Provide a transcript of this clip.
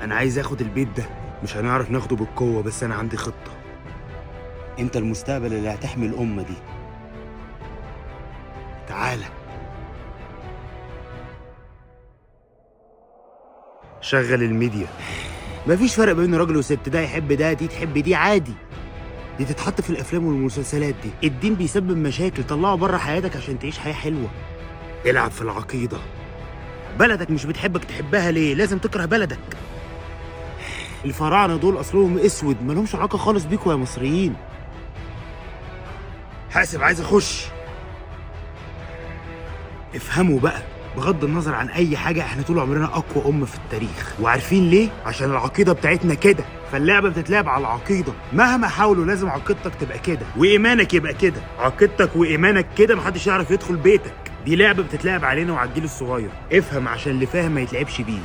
انا عايز اخد البيت ده. مش هنعرف ناخده بالقوة، بس انا عندي خطة. انت المستقبل اللي هتحمي الامة دي. تعالى. شغل الميديا. مفيش فرق بين راجل وست، ده يحب ده، دي تحب دي، عادي. دي تتحط في الافلام والمسلسلات دي. الدين بيسبب مشاكل، طلعه بره حياتك عشان تعيش حياة حلوة. العب في العقيدة. بلدك مش بتحبك تحبها ليه؟ لازم تكره بلدك. الفراعنة دول اصلهم اسود، مالهمش علاقة خالص بيكوا يا مصريين. حاسب، عايز اخش. افهموا بقى، بغض النظر عن اي حاجة، احنا طول عمرنا اقوى امة في التاريخ. وعارفين ليه؟ عشان العقيدة بتاعتنا كده. فاللعبة بتتلعب على العقيدة. مهما حاولوا لازم عقيدتك تبقى كده وايمانك يبقى كده. عقيدتك وايمانك كده، محدش يعرف يدخل بيتك. دي لعبة بتتلعب علينا وعلى الجيل الصغير. افهم عشان اللي فاهم ما يتلعبش بيه.